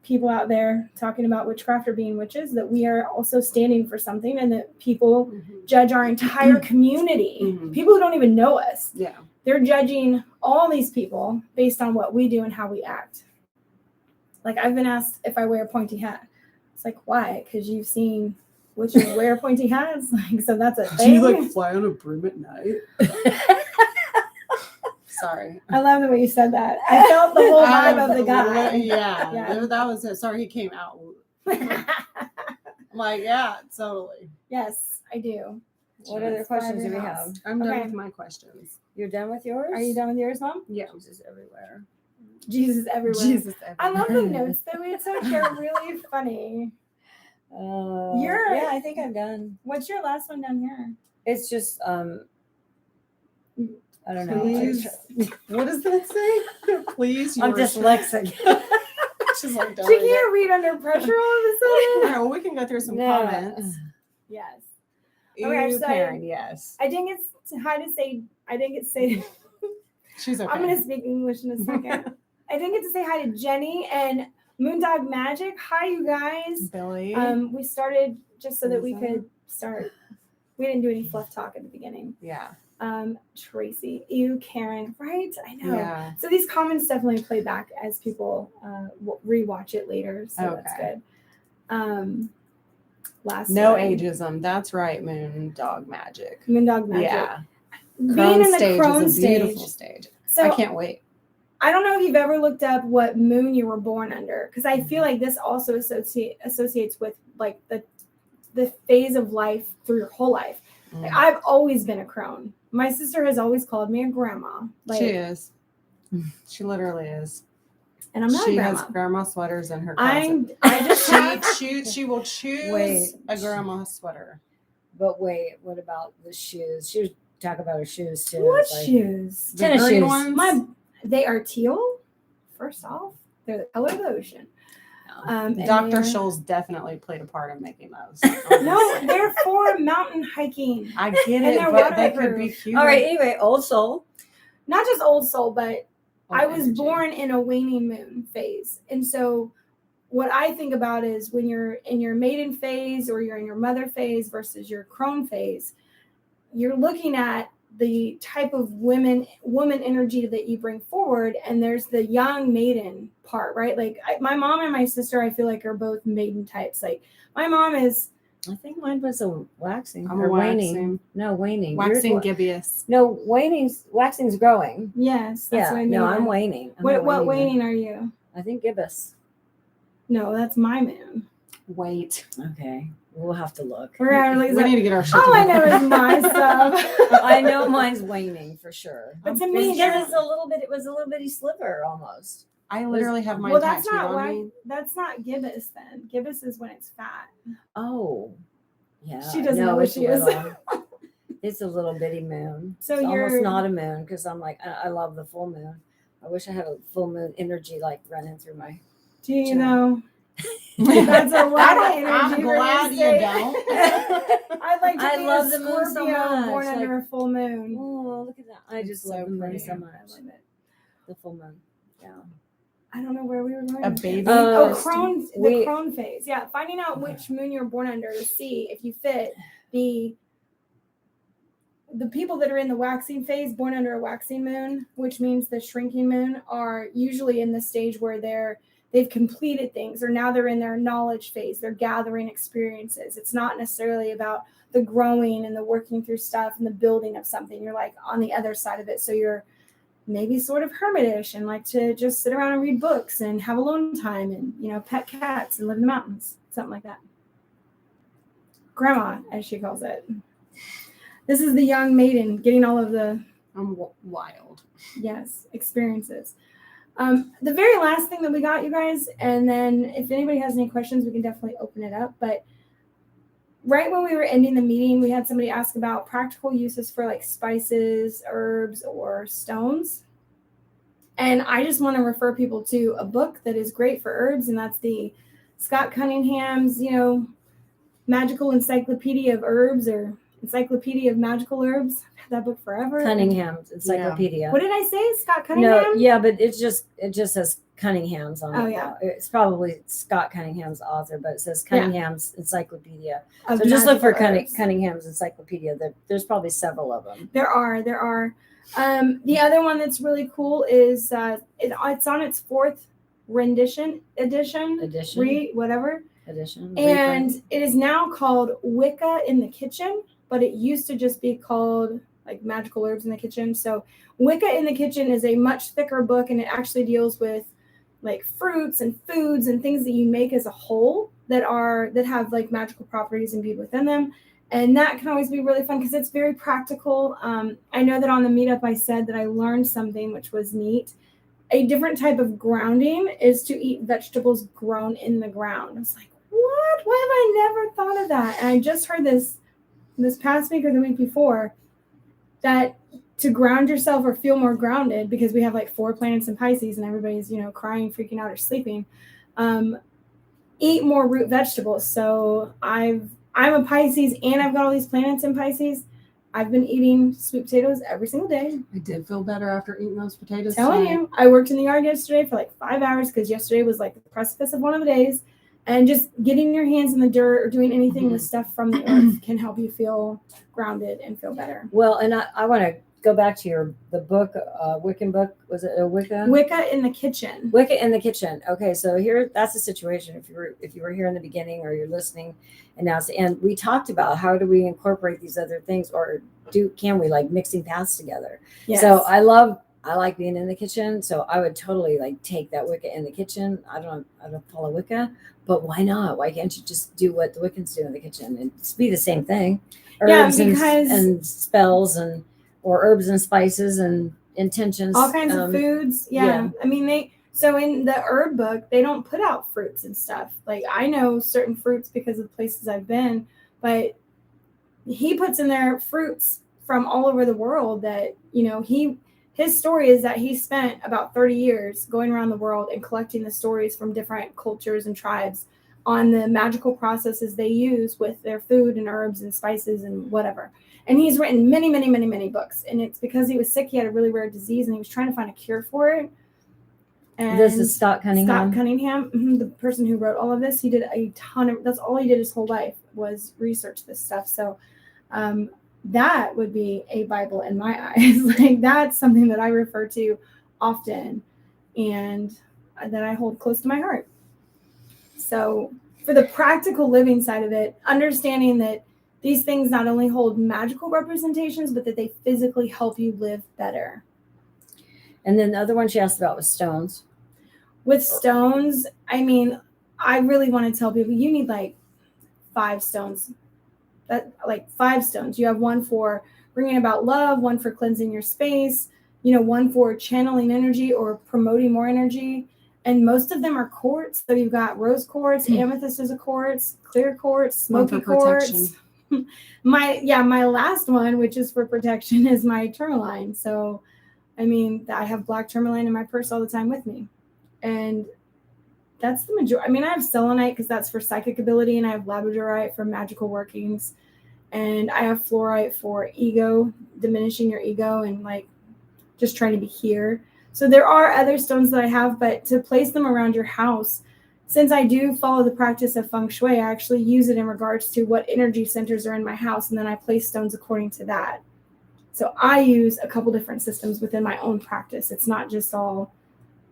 people out there talking about witchcraft or being witches, that we are also standing for something, and that people judge our entire community. People who don't even know us. Yeah. They're judging all these people based on what we do and how we act. Like, I've been asked if I wear a pointy hat. It's like, why? Because you've seen witches wear pointy hats? Like, so that's a thing. Do you fly on a broom at night? Sorry. I love the way you said that. I felt the whole vibe of the guy. Yeah. That was it. Sorry, he came out. I'm like, yeah, totally. Yes, I do. What other questions do we have? I'm done Okay. with my questions. You're done with yours? Are you done with yours, Mom? Yeah. Jesus everywhere. Jesus everywhere. Jesus. I love the notes that we took. They're really funny. Yeah, I think I'm done. What's your last one down here? It's just I don't know. Please. What does that say? Please. I'm dyslexic. She's like, don't She read it. can't read under pressure all of a All sudden. right, well, we can go through some No. comments. Yes. Ooh, Okay, so- Karen, yes. I didn't get to say. She's okay. I'm going to speak English in a second. I didn't get to say hi to Jenny and Moondog Magic. Hi, you guys. Billy. We started just so that we could start. We didn't do any fluff talk at the beginning. yeah. Tracy, you, Karen, right? I know. Yeah. So these comments definitely play back as people rewatch it later. So that's Okay. good. Last No one. ageism. That's right, Moon Dog Magic. Moondog Magic. Yeah. Being Crone in the stage crone is a beautiful stage. stage. So I can't wait. I don't know if you've ever looked up what moon you were born under, because I feel like this also associates with like the phase of life through your whole life. Like, I've always been a crone. My sister has always called me a grandma. Like, She is. She literally is. and I'm not She a grandma. has grandma sweaters in her closet. I just have, She will choose Wait. a grandma sweater. But wait, what about the shoes? She was talk about her shoes too. what It's like- shoes? The Tennis green shoes. ones. They are teal. First off, they're the color of the ocean. And Dr. they're- Scholl's definitely played a part in making those. No, they're for mountain hiking. I get And it, they're but they could be waterproof. cute. All right. Anyway, Old Soul. Not just old soul, but I was Energy. born in a waning moon phase. And so what I think about is when you're in your maiden phase or you're in your mother phase versus your crone phase, you're looking at the type of woman energy that you bring forward. And there's the young maiden part, right? Like my mom and my sister, I feel like are both maiden types. Like my mom is I think mine was a waxing I'm or a waning. waxing. No, waning. Waxing Yours wa- gibbous. No, waxing's growing. Yes, that's Yeah, what I no, mean. I'm waning. I'm a What man. waning are you? I think gibbous. No, that's my man. Wait. Okay, we'll have to look. We're gonna We like, need to get our shit all I together. know is my stuff. I know mine's waning for sure. But to It's me, because it's a little bit. It was a little bitty sliver almost. I literally have mine well, that's tattooed not on why. me. That's not gibbous then. Gibbous is when it's fat. Oh, yeah. She doesn't know what it's she is. little. It's a little bitty moon. So it's you're- almost not a moon because I'm like I love the full moon. I wish I had a full moon energy like running through my. Do you Sure. know? That's a lot of energy. I'm for glad me you to say. don't. I'd like to I be love a the moon so Scorpio much, born like- under a full moon. Oh, look at that! I It's just so love the moon pretty. so I much. love it. The full moon. Yeah. I don't know where we were going. A with baby? this. Oh, Uh, crone, the we- crone phase. Yeah, finding out which moon you're born under to see if you fit the people that are in the waxing phase, born under a waxing moon, which means the shrinking moon, are usually in the stage where they've completed things, or now they're in their knowledge phase. They're gathering experiences. It's not necessarily about the growing and the working through stuff and the building of something. You're like on the other side of it. So you're maybe sort of hermitish and like to just sit around and read books and have alone time and, pet cats and live in the mountains, something like that. Grandma, as she calls it. This is the young maiden getting all of the, I'm wild. yes, experiences. The very last thing that we got, you guys, and then if anybody has any questions, we can definitely open it up. But right when we were ending the meeting, we had somebody ask about practical uses for like spices, herbs, or stones. And I just want to refer people to a book that is great for herbs, and that's the Scott Cunningham's, Magical Encyclopedia of Herbs, or Encyclopedia of Magical Herbs. I've had that book forever. Cunningham's Encyclopedia. What did I say? Scott Cunningham? No, yeah, but it just says Cunningham's on Oh, it. yeah. It's probably Scott Cunningham's author, but it says Cunningham's Encyclopedia. Of So just look for Magical Herbs. Cunningham's Encyclopedia. There's probably several of them. There are. The other one that's really cool is it's on its fourth edition, whatever. Edition. And it is now called Wicca in the Kitchen, but it used to just be called like Magical Herbs in the Kitchen. So Wicca in the Kitchen is a much thicker book, and it actually deals with like fruits and foods and things that you make as a whole that have like magical properties imbued within them. And that can always be really fun because it's very practical. I know that on the meetup I said that I learned something which was neat. A different type of grounding is to eat vegetables grown in the ground. I was like, what? Why have I never thought of that? And I just heard this past week or the week before, that to ground yourself or feel more grounded, because we have like 4 planets in Pisces and everybody's, crying, freaking out, or sleeping, eat more root vegetables. So I'm a Pisces and I've got all these planets in Pisces. I've been eating sweet potatoes every single day. I did feel better after eating those potatoes. Telling you, I worked in the yard yesterday for like 5 hours because yesterday was like the precipice of one of the days. And just getting your hands in the dirt or doing anything with stuff from the earth can help you feel grounded and feel better. Well, and I want to go back to the book, Wiccan book. Was it a Wicca? Wicca in the Kitchen. Wicca in the Kitchen. Okay, so that's the situation. If you were here in the beginning or you're listening, and now and we talked about how do we incorporate these other things, or can we like mixing paths together? Yes. So I like being in the kitchen. So I would totally like take that Wicca in the kitchen. I don't follow Wicca, but why not? Why can't you just do what the Wiccans do in the kitchen and just be the same thing? Herbs and spells or herbs and spices and intentions. All kinds of foods. Yeah. I mean, so in the herb book, they don't put out fruits and stuff. Like I know certain fruits because of the places I've been, but he puts in there fruits from all over the world that, his story is that he spent about 30 years going around the world and collecting the stories from different cultures and tribes on the magical processes they use with their food and herbs and spices and whatever. And he's written many, many, many, many books. And it's because he was sick. He had a really rare disease and he was trying to find a cure for it. And this is Scott Cunningham. Scott Cunningham, the person who wrote all of this, he did a ton of, that's all he did his whole life was research this stuff. So that would be a Bible in my eyes. Like that's something that I refer to often and that I hold close to my heart. So for the practical living side of it, understanding that these things not only hold magical representations, but that they physically help you live better. And then the other one she asked about was stones. With stones, I mean, I really want to tell people you need like 5 stones. Like 5 stones. You have one for bringing about love, one for cleansing your space, one for channeling energy or promoting more energy. And most of them are quartz. So you've got rose quartz, amethyst is a quartz, clear quartz, smoky quartz. My last one, which is for protection, is my tourmaline. So, I mean, I have black tourmaline in my purse all the time with me. And that's the majority. I mean, I have selenite because that's for psychic ability, and I have labradorite for magical workings. And I have fluorite for ego, diminishing your ego and like just trying to be here. So there are other stones that I have, but to place them around your house, since I do follow the practice of feng shui, I actually use it in regards to what energy centers are in my house, and then I place stones according to that. So I use a couple different systems within my own practice. It's not just all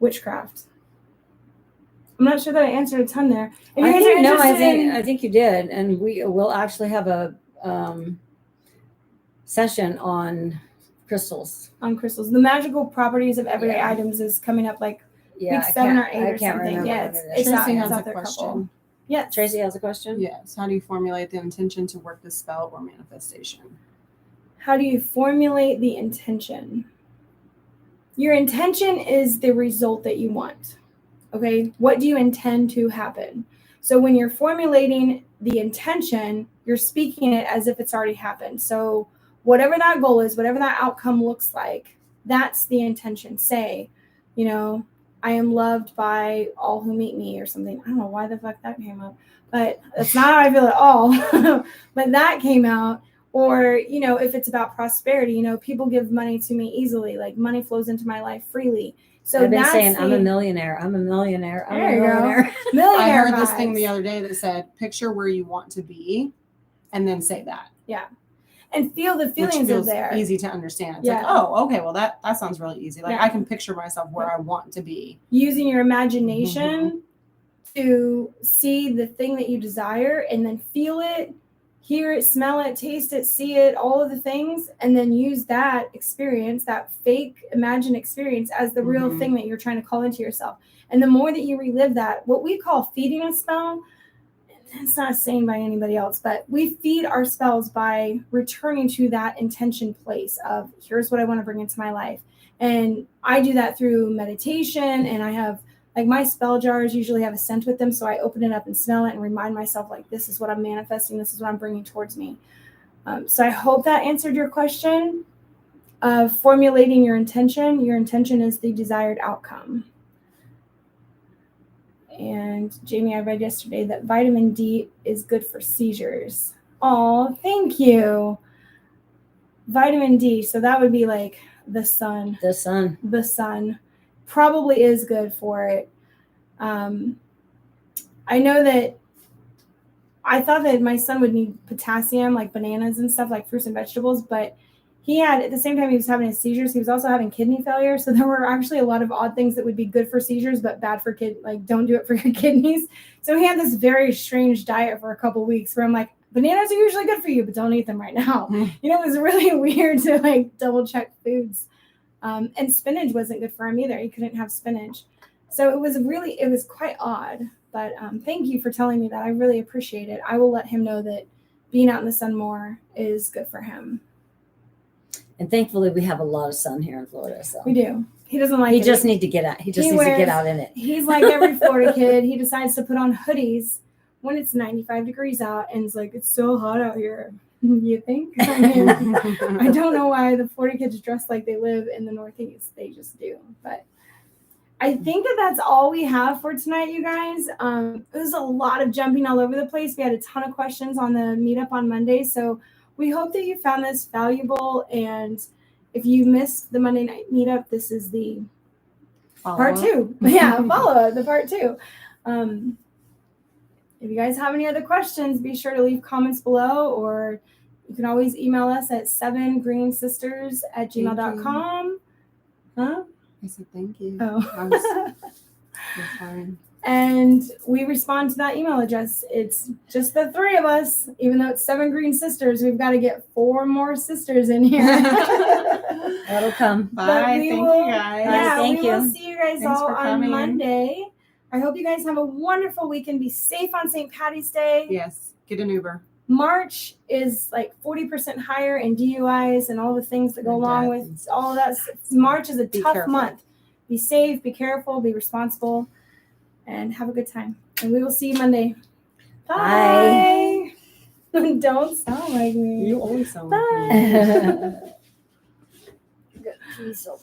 witchcraft. I'm not sure that I answered a ton there. I think you did, and we will actually have a session on crystals. On crystals, the magical properties of everyday items is coming up like week 7 or 8 or something. Yeah, Tracy has a question. Yes. Tracy has a question. Yes. How do you formulate the intention to work the spell or manifestation? How do you formulate the intention? Your intention is the result that you want. Okay. What do you intend to happen? So when you're formulating the intention, you're speaking it as if it's already happened. So whatever that goal is, whatever that outcome looks like, that's the intention. Say, I am loved by all who meet me or something. I don't know why the fuck that came up, but that's not how I feel at all. But that came out. Or, if it's about prosperity, people give money to me easily, like money flows into my life freely. So I've been saying, I'm a millionaire. I'm a millionaire. I'm a millionaire. I heard this thing the other day that said, picture where you want to be and then say that. Yeah. And feel the feelings are there. Easy to understand. It's like, oh, okay, well that sounds really easy. Like I can picture myself where I want to be. Using your imagination to see the thing that you desire and then feel it, hear it, smell it, taste it, see it, all of the things, and then use that experience, that fake imagined experience as the real thing that you're trying to call into yourself. And the more that you relive that, what we call feeding a spell, it's not saying by anybody else, but we feed our spells by returning to that intention place of here's what I want to bring into my life. And I do that through meditation, and I have like my spell jars usually have a scent with them. So I open it up and smell it and remind myself like, this is what I'm manifesting. This is what I'm bringing towards me. So I hope that answered your question of formulating your intention. Your intention is the desired outcome. And Jamie, I read yesterday that vitamin D is good for seizures. Oh, thank you. Vitamin D. So that would be like the sun. The sun. The sun probably is good for it. I know that I thought that my son would need potassium, like bananas and stuff, like fruits and vegetables, but he had, at the same time he was having his seizures, he was also having kidney failure. So there were actually a lot of odd things that would be good for seizures, but bad for like don't do it for your kidneys. So he had this very strange diet for a couple of weeks where I'm like, bananas are usually good for you, but don't eat them right now. It was really weird to like double check foods. And spinach wasn't good for him either. He couldn't have spinach. So it was quite odd. But thank you for telling me that. I really appreciate it. I will let him know that being out in the sun more is good for him. And thankfully, we have a lot of sun here in Florida. So we do. He doesn't like it. He just needs to get out. He just needs to get out in it. He's like every Florida kid. He decides to put on hoodies when it's 95 degrees out. And it's like, it's so hot out here. You think? I mean, I don't know why the Florida kids dress like they live in the Northeast. They just do. But I think that's all we have for tonight, you guys. It was a lot of jumping all over the place. We had a ton of questions on the meetup on Monday. So we hope that you found this valuable. And if you missed the Monday night meetup, this is the part 2. Yeah, follow-up, the part 2. If you guys have any other questions, be sure to leave comments below, or you can always email us at 7greensisters@gmail.com. Huh? I said thank you. Oh. You're fine. and we respond to that email address. It's just the 3 of us, even though it's 7 green sisters. We've got to get 4 more sisters in here. That'll come. Bye. But we Thank will- you guys. Yeah, Thank we will you. see you guys Thanks all for on coming. Monday. I hope you guys have a wonderful weekend. Be safe on St. Patty's Day. Yes. Get an Uber. March is like 40% higher in DUIs and all the things that go And along death. with all of that. March is a Be tough careful. month. Be safe, be careful, be responsible, and have a good time. And we will see you Monday. Bye. Don't sound like me. You always sound Bye. like me. Good. Jeez, so